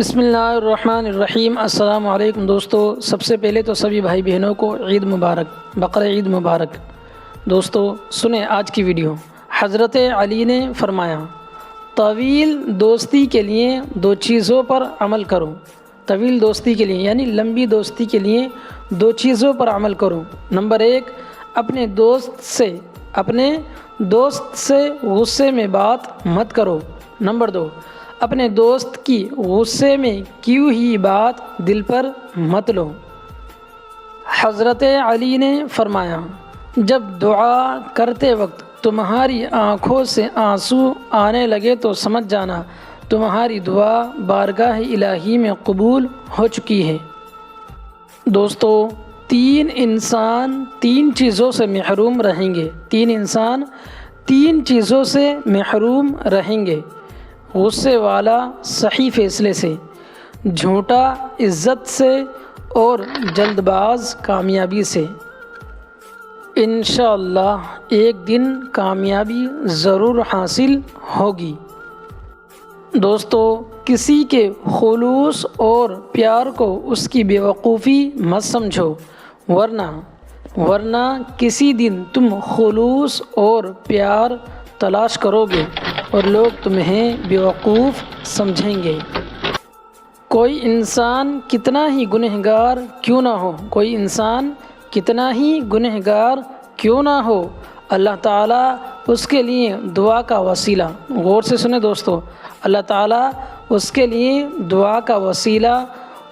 بسم اللہ الرحمن الرحیم۔ السلام علیکم دوستو، سب سے پہلے تو سبھی بھائی بہنوں کو عید مبارک، بقرہ عید مبارک۔ دوستو سنیں آج کی ویڈیو۔ حضرت علی نے فرمایا، طویل دوستی کے لیے دو چیزوں پر عمل کرو۔ طویل دوستی کے لیے یعنی لمبی دوستی کے لیے دو چیزوں پر عمل کرو۔ نمبر 1، اپنے دوست سے غصے میں بات مت کرو۔ نمبر 2، اپنے دوست کی غصے میں کی ہوئی بات دل پر مت لو۔ حضرت علی نے فرمایا، جب دعا کرتے وقت تمہاری آنکھوں سے آنسو آنے لگے تو سمجھ جانا تمہاری دعا بارگاہ الہی میں قبول ہو چکی ہے۔ دوستو، تین انسان تین چیزوں سے محروم رہیں گے۔ تین چیزوں سے محروم رہیں گے: غصے والا صحیح فیصلے سے، جھوٹا عزت سے، اور جلد باز کامیابی سے۔ انشاءاللہ ایک دن کامیابی ضرور حاصل ہوگی۔ دوستو، کسی کے خلوص اور پیار کو اس کی بیوقوفی مت سمجھو، ورنہ کسی دن تم خلوص اور پیار تلاش کرو گے اور لوگ تمہیں بیوقوف سمجھیں گے۔ کوئی انسان کتنا ہی گنہگار کیوں نہ ہو، اللہ تعالیٰ اس کے لیے دعا کا وسیلہ، غور سے سنیں دوستو، اللہ تعالیٰ اس کے لیے دعا کا وسیلہ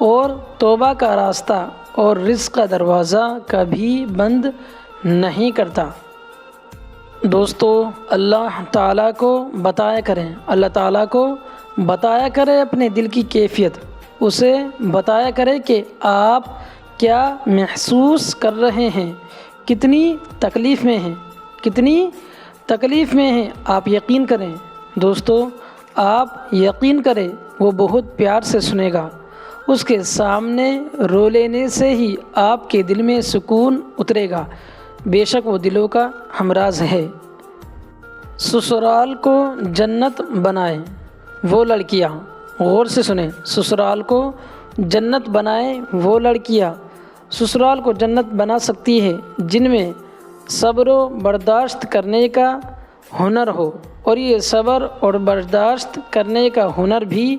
اور توبہ کا راستہ اور رزق کا دروازہ کبھی بند نہیں کرتا۔ دوستو، اللہ تعالیٰ کو بتایا کرے اپنے دل کی کیفیت، اسے بتایا کرے کہ آپ کیا محسوس کر رہے ہیں، کتنی تکلیف میں ہیں۔ آپ یقین کریں دوستو، آپ یقین کریں وہ بہت پیار سے سنے گا۔ اس کے سامنے رو لینے سے ہی آپ کے دل میں سکون اترے گا، بے شک وہ دلوں کا ہمراز ہے۔ سسرال کو جنت بنائے وہ لڑکیاں، غور سے سنیں، سسرال کو جنت بنائے وہ لڑکیاں سسرال کو جنت بنا سکتی ہے جن میں صبر و برداشت کرنے کا ہنر ہو، اور یہ صبر اور برداشت کرنے کا ہنر بھی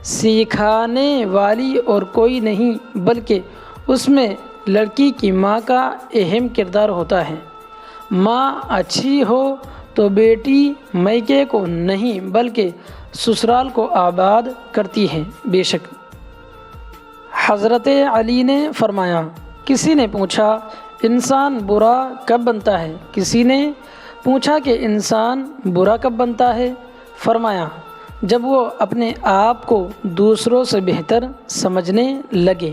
سکھانے والی اور کوئی نہیں بلکہ اس میں لڑکی کی ماں کا اہم کردار ہوتا ہے۔ ماں اچھی ہو تو بیٹی میکے کو نہیں بلکہ سسرال کو آباد کرتی ہے، بے شک۔ حضرت علی نے فرمایا، کسی نے پوچھا انسان برا کب بنتا ہے؟ کسی نے پوچھا کہ انسان برا کب بنتا ہے؟ فرمایا، جب وہ اپنے آپ کو دوسروں سے بہتر سمجھنے لگے۔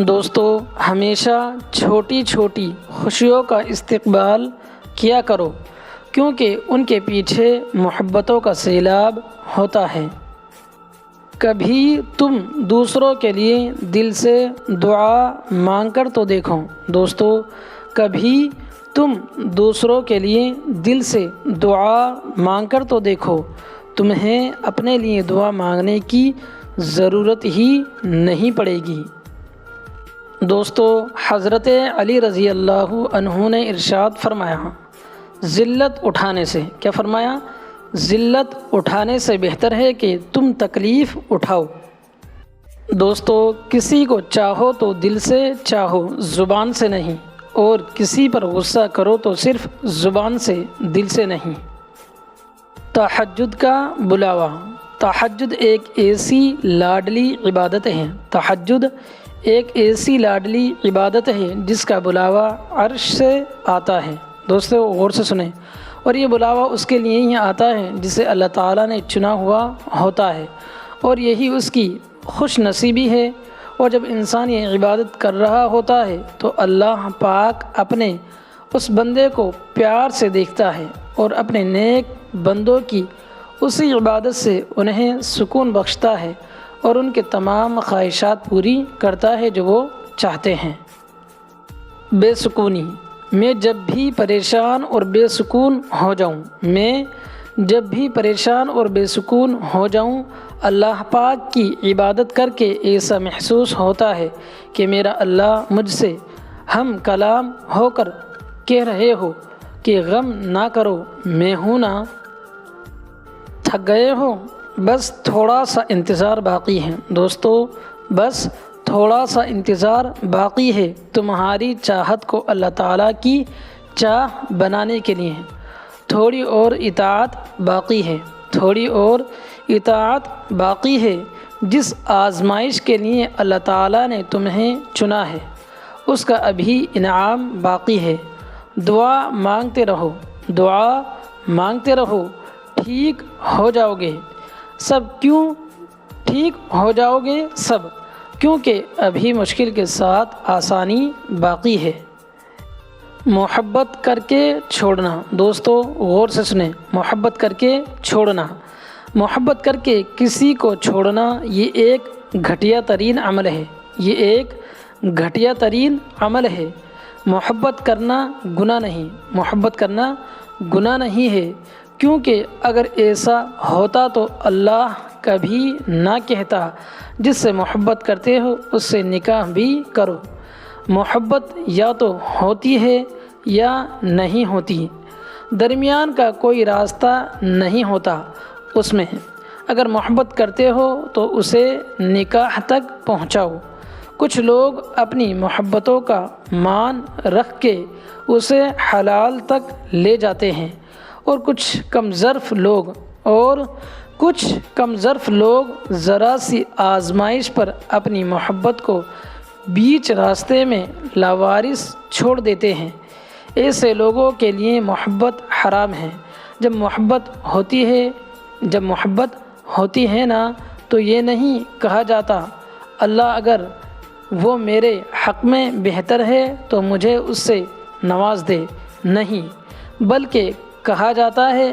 دوستو، ہمیشہ چھوٹی چھوٹی خوشیوں کا استقبال کیا کرو، کیونکہ ان کے پیچھے محبتوں کا سیلاب ہوتا ہے۔ کبھی تم دوسروں کے لیے دل سے دعا مانگ کر تو دیکھو۔ دوستو، کبھی تم دوسروں کے لیے دل سے دعا مانگ کر تو دیکھو، تمہیں اپنے لیے دعا مانگنے کی ضرورت ہی نہیں پڑے گی۔ دوستو، حضرت علی رضی اللہ عنہ نے ارشاد فرمایا، ذلت اٹھانے سے، کیا فرمایا؟ ذلت اٹھانے سے بہتر ہے کہ تم تکلیف اٹھاؤ۔ دوستو، کسی کو چاہو تو دل سے چاہو، زبان سے نہیں، اور کسی پر غصہ کرو تو صرف زبان سے، دل سے نہیں۔ تہجد کا بلاوا۔ تہجد ایک ایسی لاڈلی عبادت ہے جس کا بلاوا عرش سے آتا ہے۔ دوستو، غور سے سنیں، اور یہ بلاوا اس کے لیے ہی آتا ہے جسے اللہ تعالیٰ نے چنا ہوا ہوتا ہے، اور یہی اس کی خوش نصیبی ہے۔ اور جب انسان یہ عبادت کر رہا ہوتا ہے تو اللہ پاک اپنے اس بندے کو پیار سے دیکھتا ہے اور اپنے نیک بندوں کی اسی عبادت سے انہیں سکون بخشتا ہے اور ان کے تمام خواہشات پوری کرتا ہے جو وہ چاہتے ہیں۔ بے سکونی۔ میں جب بھی پریشان اور بے سکون ہو جاؤں اللہ پاک کی عبادت کر کے ایسا محسوس ہوتا ہے کہ میرا اللہ مجھ سے ہم کلام ہو کر کہہ رہے ہو کہ غم نہ کرو، میں ہوں نا، تھک گئے ہو، بس تھوڑا سا انتظار باقی ہے۔ دوستو، بس تھوڑا سا انتظار باقی ہے تمہاری چاہت کو اللہ تعالیٰ کی چاہ بنانے کے لیے۔ تھوڑی اور اطاعت باقی ہے، تھوڑی اور اطاعت باقی ہے۔ جس آزمائش کے لیے اللہ تعالیٰ نے تمہیں چنا ہے اس کا ابھی انعام باقی ہے۔ دعا مانگتے رہو، دعا مانگتے رہو، ٹھیک ہو جاؤ گے سب۔ کیوں ٹھیک ہو جاؤ گے سب؟ کیونکہ ابھی مشکل کے ساتھ آسانی باقی ہے۔ محبت کر کے چھوڑنا۔ دوستو غور سے سنیں، محبت کر کے چھوڑنا، محبت کر کے کسی کو چھوڑنا یہ ایک گھٹیا ترین عمل ہے، یہ ایک گھٹیا ترین عمل ہے۔ محبت کرنا گناہ نہیں، محبت کرنا گناہ نہیں ہے، کیونکہ اگر ایسا ہوتا تو اللہ کبھی نہ کہتا جس سے محبت کرتے ہو اس سے نکاح بھی کرو۔ محبت یا تو ہوتی ہے یا نہیں ہوتی، درمیان کا کوئی راستہ نہیں ہوتا اس میں۔ اگر محبت کرتے ہو تو اسے نکاح تک پہنچاؤ۔ کچھ لوگ اپنی محبتوں کا مان رکھ کے اسے حلال تک لے جاتے ہیں، اور کچھ کم ظرف لوگ ذرا سی آزمائش پر اپنی محبت کو بیچ راستے میں لاوارث چھوڑ دیتے ہیں۔ ایسے لوگوں کے لیے محبت حرام ہے۔ جب محبت ہوتی ہے نا تو یہ نہیں کہا جاتا اللہ اگر وہ میرے حق میں بہتر ہے تو مجھے اس سے نواز دے، نہیں، بلکہ کہا جاتا ہے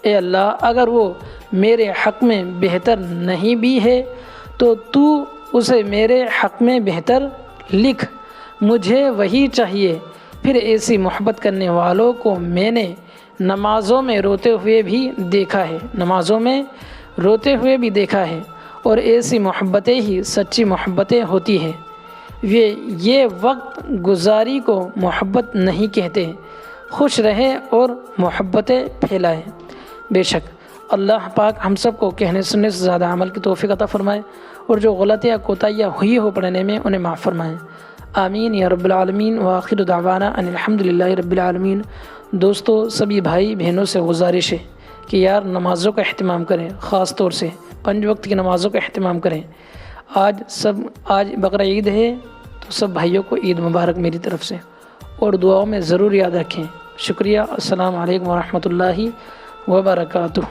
اے اللہ اگر وہ میرے حق میں بہتر نہیں بھی ہے تو تو اسے میرے حق میں بہتر لکھ، مجھے وہی چاہیے۔ پھر ایسی محبت کرنے والوں کو میں نے نمازوں میں روتے ہوئے بھی دیکھا ہے، نمازوں میں روتے ہوئے بھی دیکھا ہے، اور ایسی محبتیں ہی سچی محبتیں ہوتی ہیں۔ یہ وقت گزاری کو محبت نہیں کہتے۔ خوش رہیں اور محبتیں پھیلائیں۔ بے شک اللہ پاک ہم سب کو کہنے سننے سے زیادہ عمل کی توفیق عطا فرمائے، اور جو غلطیاں کوتاہیاں ہوئی ہو پڑھنے میں انہیں معاف فرمائیں۔ آمین یا رب العالمین۔ وآخر دعوانا ان الحمدللہ رب العالمین۔ دوستو سبھی بھائی بہنوں سے گزارش ہے کہ یار نمازوں کا اہتمام کریں، خاص طور سے 5 وقت کی نمازوں کا اہتمام کریں۔ آج بقرہ عید ہے تو سب بھائیوں کو عید مبارک میری طرف سے، اور دعاؤں میں ضرور یاد رکھیں۔ شکریہ۔ السلام علیکم ورحمۃ اللہ وبرکاتہ۔